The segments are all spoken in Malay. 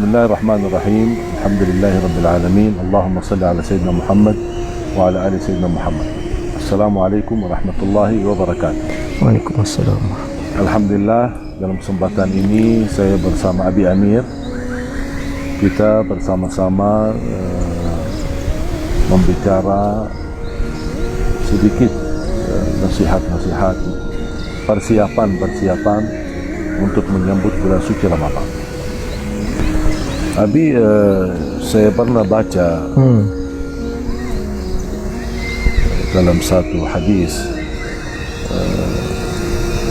Bismillahirrahmanirrahim. Alhamdulillahirabbil alamin. Allahumma salli ala sayyidina Muhammad wa ala ali sayyidina Muhammad. Assalamualaikum warahmatullahi wabarakatuh. Waalaikumsalam. Alhamdulillah, dalam kesempatan ini saya bersama Abi Amir. Kita bersama-sama membicara sedikit nasihat-nasihat persiapan untuk menyambut bulan suci Ramadan. Abi, saya pernah baca dalam satu hadis,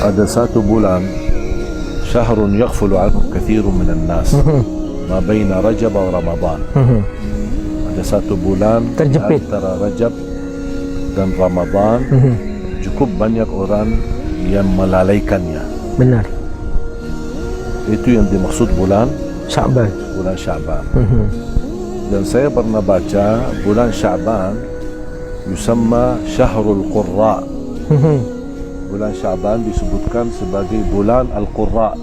ada satu bulan, syahrun yaghfulu anhu katsirun minan nas, ma baina Rajab wa Ramadan. Ada satu bulan terjepit antara Rajab dan Ramadan, cukup banyak orang yang melalaikannya. Benar. Itu yang dimaksud bulan Sya'ban. Bulan Sya'ban. Dan saya pernah baca bulan Sya'ban yusamma Syahrul Qurra. Bulan Sya'ban disebutkan sebagai bulan Al-Qurra.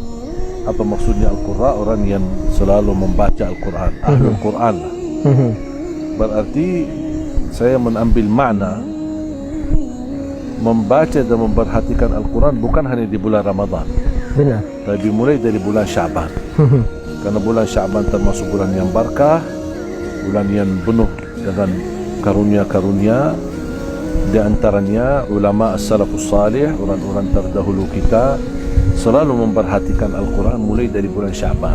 Apa maksudnya Al-Qurra? Orang yang selalu membaca Al-Quran, Ahlul Quran lah. Berarti saya mengambil makna membaca dan memperhatikan Al-Quran bukan hanya di bulan Ramadan. Benar. Tapi mulai dari bulan Sya'ban. Karena bulan Sya'ban termasuk bulan yang barakah, bulan yang penuh dengan karunia-karunia. Di antaranya ulama as-salafus salih, orang-orang terdahulu kita selalu memperhatikan Al-Quran mulai dari bulan Sya'ban,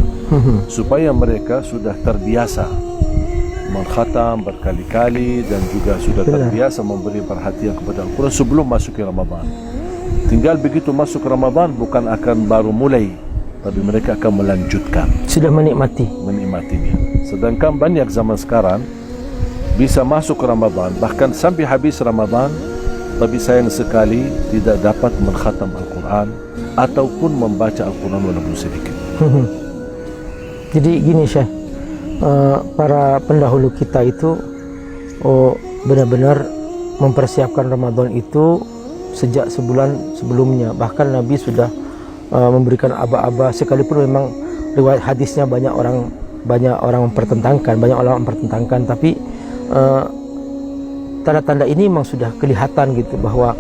supaya mereka sudah terbiasa mengkhatam berkali-kali dan juga sudah terbiasa memberi perhatian kepada Al-Quran sebelum masuk ke Ramadan. Tinggal begitu masuk Ramadan bukan akan baru mulai, tapi mereka akan melanjutkan, sudah menikmatinya. Sedangkan banyak zaman sekarang bisa masuk Ramadan bahkan sampai habis Ramadan, tapi sayang sekali tidak dapat mengkhatam Al-Quran ataupun membaca Al-Quran walaupun sedikit. Jadi gini Syekh, para pendahulu kita itu benar-benar mempersiapkan Ramadan itu sejak sebulan sebelumnya. Bahkan Nabi sudah memberikan aba-aba, sekalipun memang riwayat hadisnya banyak orang mempertentangkan, banyak ulama mempertentangkan, tapi tanda-tanda ini memang sudah kelihatan gitu, bahwa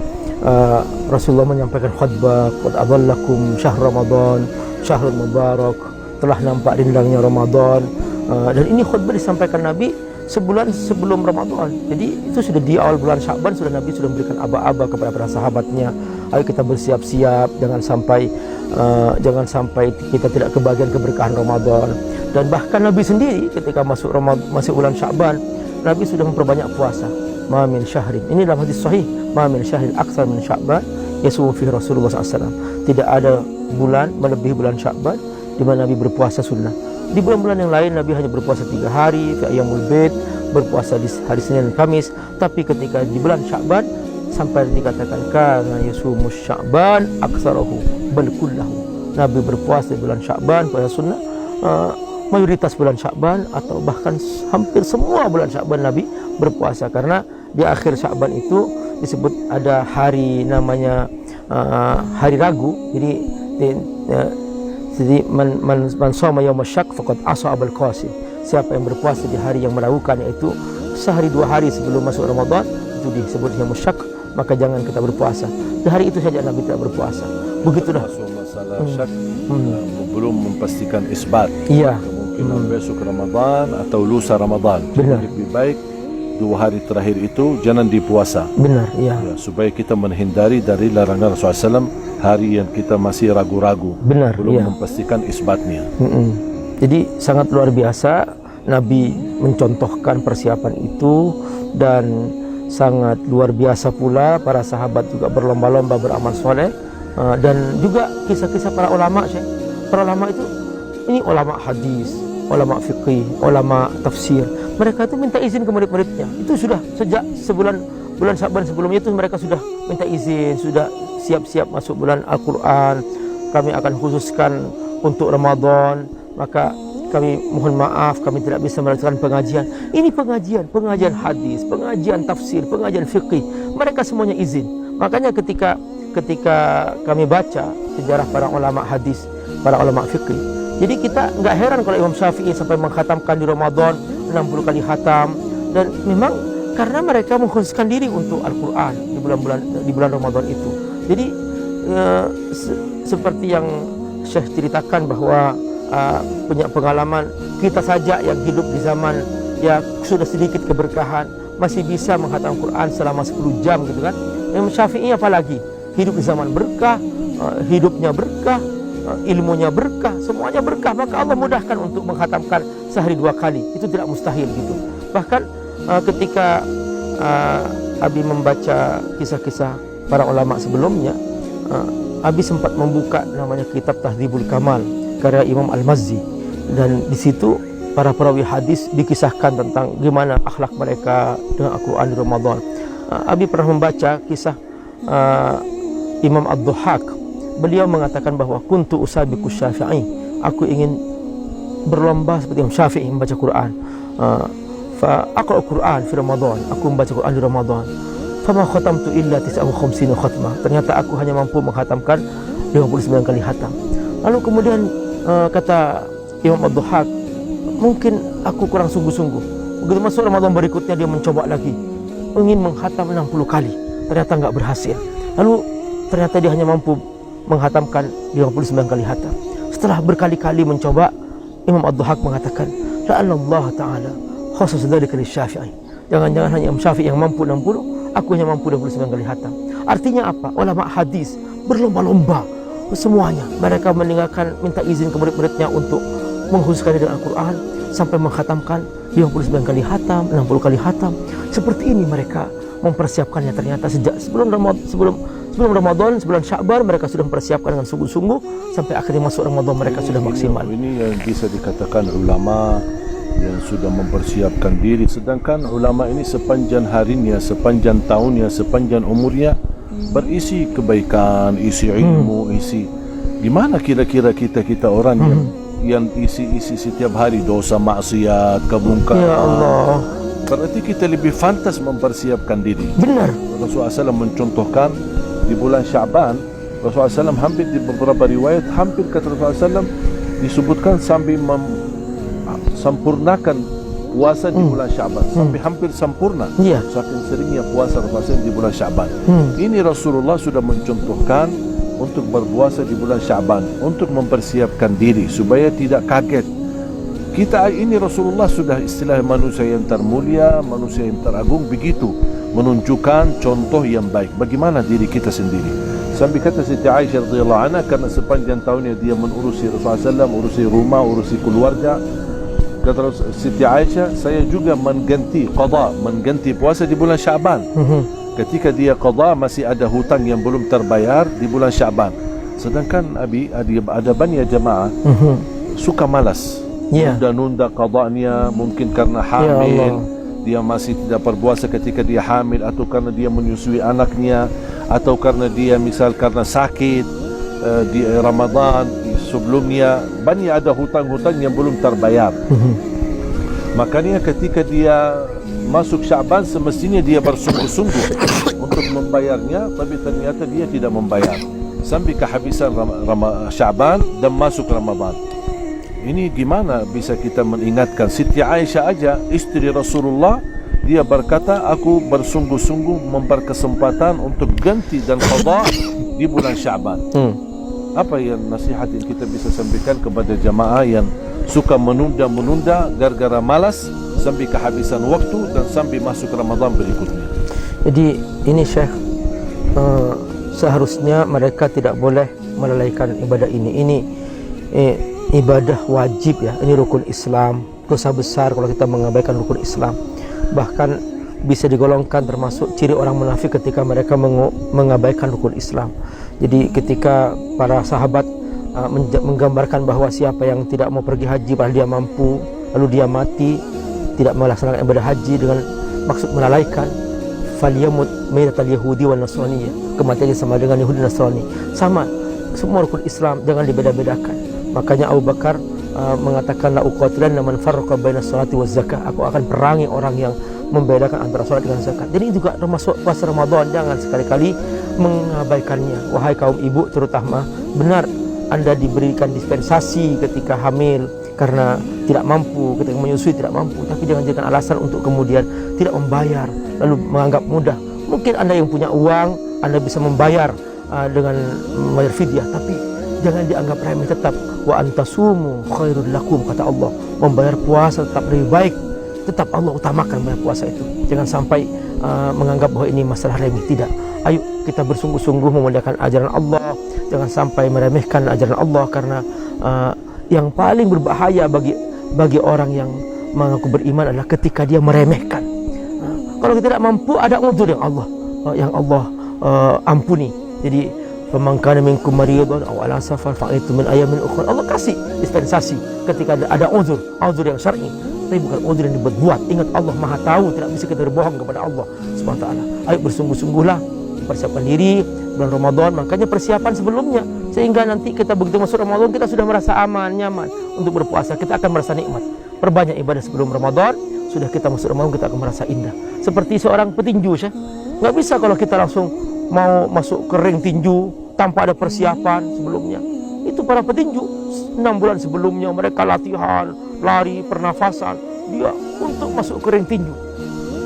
Rasulullah menyampaikan khutbah, qad adallakum syahr Ramadan syahrul mubarak, telah nampak rindangnya Ramadan, dan ini khutbah disampaikan Nabi sebulan sebelum Ramadan. Jadi itu sudah di awal bulan Sya'ban sudah Nabi sudah memberikan aba-aba kepada para sahabatnya, ayo kita bersiap-siap, jangan sampai kita tidak kebagian keberkahan Ramadan. Dan bahkan Nabi sendiri ketika masuk bulan Sya'ban, Nabi sudah memperbanyak puasa. Ma min syahrin, ini dalam hadis sahih, ma min syahrin aktsar min Sya'ban yasumu fihi Rasulullah SAW. Tidak ada bulan melebihi bulan Sya'ban di mana Nabi berpuasa sunnah. Di bulan-bulan yang lain Nabi hanya berpuasa 3 hari, fi ayyamul bid, berpuasa di hari Senin dan Kamis. Tapi ketika di bulan Sya'ban sampai dikatakan kana yasumus Sya'ban aktsarahu bal kullahu. Nabi berpuasa di bulan Sya'ban, puasa sunnah, mayoritas bulan Sya'ban atau bahkan hampir semua bulan Sya'ban Nabi berpuasa, karena di akhir Sya'ban itu disebut ada hari namanya hari Ragu. Jadi man shoma yaum asyak faqad asa abul qasim. Siapa yang berpuasa di hari yang meragukan, yaitu sehari 2 hari sebelum masuk Ramadan, itu disebut yaum asyak, maka jangan kita berpuasa. Di hari itu saja Nabi tidak berpuasa. Begitulah. Masalah syak belum memastikan isbat. Iya. Kemungkinan besok Ramadan atau lusa Ramadan. Benar. Lebih baik 2 hari terakhir itu jangan dipuasa. Benar, iya. Ya, supaya kita menghindari dari larangan Rasulullah SAW hari yang kita masih ragu-ragu, benar, belum iya, memastikan isbatnya. Jadi sangat luar biasa Nabi mencontohkan persiapan itu, dan sangat luar biasa pula para sahabat juga berlomba-lomba beramal soleh, dan juga kisah-kisah para ulama. Para ulama itu, ini ulama hadis, ulama fikih, ulama tafsir, mereka itu minta izin ke murid-muridnya. Itu sudah sejak bulan Sya'ban sebelumnya itu mereka sudah minta izin, sudah siap-siap masuk bulan Al-Quran, kami akan khususkan untuk Ramadan, maka kami mohon maaf kami tidak bisa melakukan pengajian. Ini pengajian hadis, pengajian tafsir, pengajian fikih, mereka semuanya izin. Makanya ketika kami baca sejarah para ulama hadis, para ulama fikih, Jadi kita nggak heran kalau Imam Syafi'i sampai mengkhatamkan di Ramadan 60 kali khatam, dan memang karena mereka mengkhususkan diri untuk Al-Quran di bulan Ramadan itu. Jadi seperti yang Syekh ceritakan bahwa punya pengalaman, kita saja yang hidup di zaman ya sudah sedikit keberkahan masih bisa menghatam Quran selama 10 jam gitu kan. Imam Syafi'i apalagi hidup di zaman berkah, hidupnya berkah, ilmunya berkah, semuanya berkah, maka Allah mudahkan untuk menghatamkan sehari 2 kali. Itu tidak mustahil gitu. Bahkan ketika Abi membaca kisah-kisah para ulama sebelumnya, Abi sempat membuka namanya kitab Tahdzibul Kamal karya Imam Al-Mazzi, dan di situ para perawi hadis dikisahkan tentang gimana akhlak mereka dengan Al-Quran di Ramadan. Abi pernah membaca kisah Imam Ad-Dhuhak. Beliau mengatakan bahwa kuntu usabiqu Syafi'i, aku ingin berlomba seperti Imam Syafi'i membaca Quran. Fa aqra'u Quran fi Ramadan, aku membaca Quran di Ramadan. Fama khatamtu illa 59 khatmah, ternyata aku hanya mampu menghatamkan 59 kali khatam. Lalu kemudian kata Imam Ad-Dhuhak, mungkin aku kurang sungguh-sungguh. Begitu masuk Ramadan berikutnya dia mencoba lagi, ingin menghatam 60 kali, ternyata enggak berhasil. Lalu ternyata dia hanya mampu menghatamkan 59 kali khatam. Setelah berkali-kali mencoba, Imam Ad-Dhuhak mengatakan, la'allallah ta'ala khusus dzalika lisyafi'i. Jangan-jangan hanya Imam Syafi'i yang mampu 60, aku hanya mampu 29 kali khatam. Artinya apa? Ulama hadis berlomba-lomba semuanya. Mereka meninggalkan minta izin ke murid-muridnya untuk mengkhususkan dengan Al-Quran sampai menghatamkan 59 kali khatam, 60 kali khatam. Seperti ini mereka mempersiapkannya. Ternyata sejak sebelum Ramadan, sebulan Sya'ban mereka sudah mempersiapkan dengan sungguh-sungguh, sampai akhirnya masuk Ramadan mereka sudah maksimal. Ini yang bisa dikatakan ulama yang sudah mempersiapkan diri. Sedangkan ulama ini sepanjang harinya, sepanjang tahunnya, sepanjang umurnya berisi kebaikan, isi ilmu, isi. Gimana kira-kira kita orang yang isi setiap hari dosa, maksiat, kemungkaran? Ya Allah. Berarti kita lebih pantas mempersiapkan diri. Benar. Rasulullah SAW mencontohkan di bulan Sya'ban, Rasulullah SAW hampir di beberapa riwayat, hampir kata Rasulullah SAW disebutkan sambil sempurnakan puasa di bulan Sya'ban, sampai hampir sempurna. Iya. Saking seringnya puasa Rasulullah SAW di bulan Sya'ban. Ini Rasulullah sudah mencontohkan untuk berpuasa di bulan Sya'ban, untuk mempersiapkan diri supaya tidak kaget. Kita ini Rasulullah sudah istilah manusia yang termulia, manusia yang teragung, begitu menunjukkan contoh yang baik. Bagaimana diri kita sendiri? Sampai kata Siti Aisyah radhiyallahu anha, karena sepanjang tahunnya dia mengurusi Rasulullah SAW, urusi rumah, urusi keluarga. Kata Siti Aisyah, saya juga mengganti puasa di bulan Sya'ban. Ketika dia qada masih ada hutang yang belum terbayar di bulan Sya'ban. Sedangkan ada banyak jemaah suka malas, nunda qadanya, mungkin karena hamil, dia masih tidak berpuasa ketika dia hamil, atau karena dia menyusui anaknya, atau karena dia misal karena sakit di Ramadan sebelumnya, banyak ada hutang-hutang yang belum terbayar. Makanya ketika dia masuk Sya'ban semestinya dia bersungguh-sungguh untuk membayarnya, tapi ternyata dia tidak membayar sampai kehabisan Sya'ban dan masuk Ramadan. Ini gimana bisa kita mengingatkan? Siti Aisyah aja, istri Rasulullah, dia berkata, aku bersungguh-sungguh memperkesempatan untuk ganti dan qada di bulan Sya'ban. Apa yang nasihat yang kita bisa sampaikan kepada jamaah yang suka menunda-menunda gara-gara malas sampai kehabisan waktu dan sampai masuk Ramadan berikutnya? Jadi ini Syekh, seharusnya mereka tidak boleh melalaikan ibadah ini. Ini ibadah wajib ya, ini rukun Islam. Dosa besar kalau kita mengabaikan rukun Islam. Bahkan bisa digolongkan termasuk ciri orang munafik ketika mereka mengabaikan rukun Islam. Jadi ketika para sahabat menggambarkan bahwa siapa yang tidak mau pergi haji padahal dia mampu, lalu dia mati tidak melaksanakan ibadah haji dengan maksud melalaikan, falyamut maitatal yahudi wal nasraniyah, kematiannya sama dengan Yahudi dan Nasrani. Sama semua rukun Islam, jangan dibeda-bedakan. Makanya Abu Bakar mengatakan, la uqatilanna man farraqa baina sholati waz zakah, aku akan perangi orang yang membedakan antara salat dengan zakat. Jadi juga termasuk puasa Ramadan, jangan sekali-kali mengabaikannya. Wahai kaum ibu terutama, benar Anda diberikan dispensasi ketika hamil karena tidak mampu, ketika menyusui tidak mampu, tapi jangan jadikan alasan untuk kemudian tidak membayar lalu menganggap mudah. Mungkin Anda yang punya uang, Anda bisa membayar dengan membayar fidyah, tapi jangan dianggap remeh. Tetap wa antasumu khairul lakum, kata Allah, membayar puasa tetap lebih baik. Tetap Allah utamakan membayar puasa itu. Jangan sampai menganggap bahwa ini masalah remeh. Tidak. Ayo kita bersungguh-sungguh memuliakan ajaran Allah. Jangan sampai meremehkan ajaran Allah, karena yang paling berbahaya bagi orang yang mengaku beriman adalah ketika dia meremehkan. Kalau kita tidak mampu, ada uzur yang Allah ampuni. Jadi faman kana minkum maridan aw ala safar fa itu min ayamin ukhra. Allah kasih dispensasi ketika ada uzur yang syar'i, tapi bukan uzur yang dibuat-buat. Ingat, Allah Maha tahu, tidak bisa kita berbohong kepada Allah Subhanahu wa taala. Ayo bersungguh-sungguhlah, persiapkan diri bulan Ramadan. Makanya persiapan sebelumnya, sehingga nanti kita begitu masuk Ramadan kita sudah merasa aman, nyaman untuk berpuasa. Kita akan merasa nikmat. Perbanyak ibadah sebelum Ramadan. Sudah kita masuk Ramadan kita akan merasa indah. Seperti seorang petinju, Syekh. Nggak bisa kalau kita langsung mau masuk ke ring tinju tanpa ada persiapan sebelumnya. Itu para petinju 6 bulan sebelumnya mereka latihan, lari, pernafasan, dia untuk masuk ke ring tinju.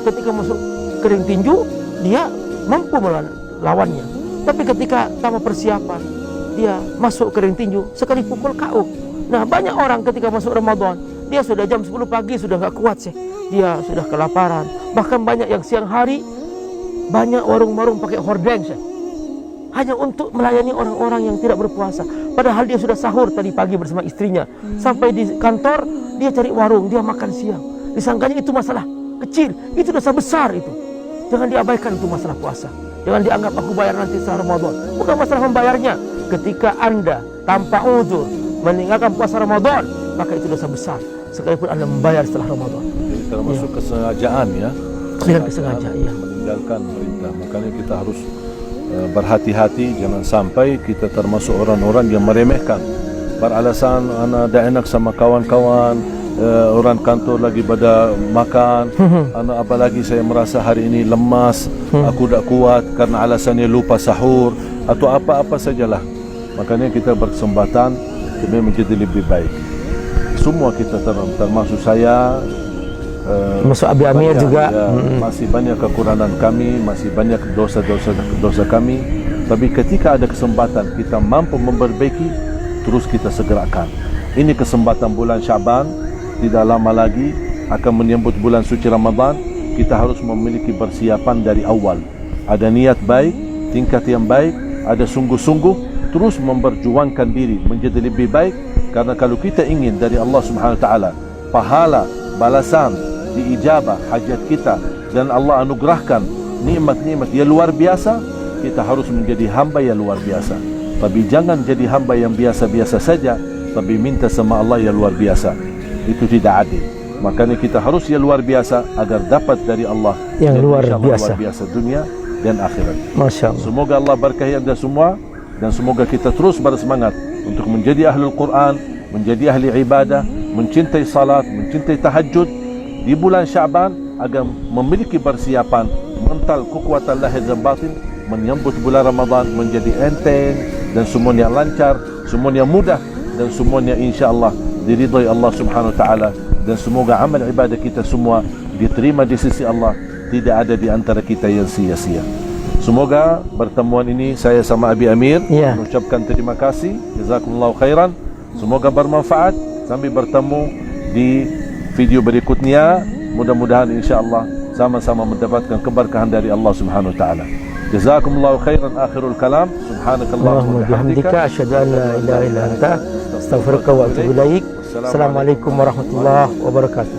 Ketika masuk ke ring tinju, dia mampu melawan lawannya. Tapi ketika tanpa persiapan, dia masuk ke ring tinju sekali pukul KO. Nah, banyak orang ketika masuk Ramadan, dia sudah jam 10 pagi sudah nggak kuat sih. Dia sudah kelaparan. Bahkan banyak yang siang hari, banyak warung-warung pakai hordeng sih, hanya untuk melayani orang-orang yang tidak berpuasa. Padahal dia sudah sahur tadi pagi bersama istrinya. Sampai di kantor, dia cari warung, dia makan siang. Disangkanya itu masalah kecil, itu dosa besar itu. Jangan diabaikan itu masalah puasa. Jangan dianggap aku bayar nanti setelah Ramadan. Bukan masalah membayarnya. Ketika Anda tanpa uzur meninggalkan puasa Ramadan, maka itu dosa besar, sekalipun Anda membayar setelah Ramadan. Jadi termasuk kesengajaan ya. Dengan kesengajaan, ya. Meninggalkan perintah. Makanya kita harus berhati-hati, jangan sampai kita termasuk orang-orang yang meremehkan. Beralasan anak dah enak sama kawan-kawan, orang kantor lagi pada makan, anak apalagi saya merasa hari ini lemas, aku tak kuat karena alasannya lupa sahur atau apa-apa sajalah. Makanya kita berkesempatan demi menjadi lebih baik. Semua kita termasuk saya, masuk Abi Amir juga ya, masih banyak kekurangan kami, masih banyak dosa kami. Tapi ketika ada kesempatan kita mampu memperbaiki, terus kita segerakan. Ini kesempatan bulan Syaban, tidak lama lagi akan menyambut bulan suci Ramadan. Kita harus memiliki persiapan dari awal. Ada niat baik, tingkat yang baik, ada sungguh-sungguh, terus memperjuangkan diri menjadi lebih baik. Karena kalau kita ingin dari Allah Subhanahu wa taala pahala, balasan, diijabah hajat kita, dan Allah anugerahkan nikmat-nikmat yang luar biasa, kita harus menjadi hamba yang luar biasa. Tapi jangan jadi hamba yang biasa-biasa saja, tapi minta sama Allah yang luar biasa. Itu tidak adil. Makanya kita harus yang luar biasa agar dapat dari Allah yang luar biasa dunia dan akhirat. Masya Allah. Semoga Allah berkahi Anda semua, dan semoga kita terus bersemangat untuk menjadi ahlul Quran, menjadi ahli ibadah, mencintai salat, mencintai tahajud di bulan Syaban, agar memiliki persiapan mental, kekuatan lahir dan batin menyambut bulan Ramadan menjadi enteng dan semuanya lancar, semuanya mudah, dan semuanya insya-Allah diridhai Allah Subhanahu wa taala. Dan semoga amal ibadah kita semua diterima di sisi Allah, tidak ada di antara kita yang sia-sia. Semoga pertemuan ini saya sama Abi Amir mengucapkan terima kasih, jazakumullahu khairan. Semoga bermanfaat. Sampai bertemu di video berikutnya. Mudah-mudahan insya-Allah sama-sama mendapatkan keberkahan dari Allah Subhanahu wa taala. Jazakumullahu khairan. Akhirul kalam. Subhanakallahumma wa bihamdika asyhadu an la ilaha illa anta astaghfiruka wa atubu ilaik. Assalamualaikum warahmatullahi wabarakatuh.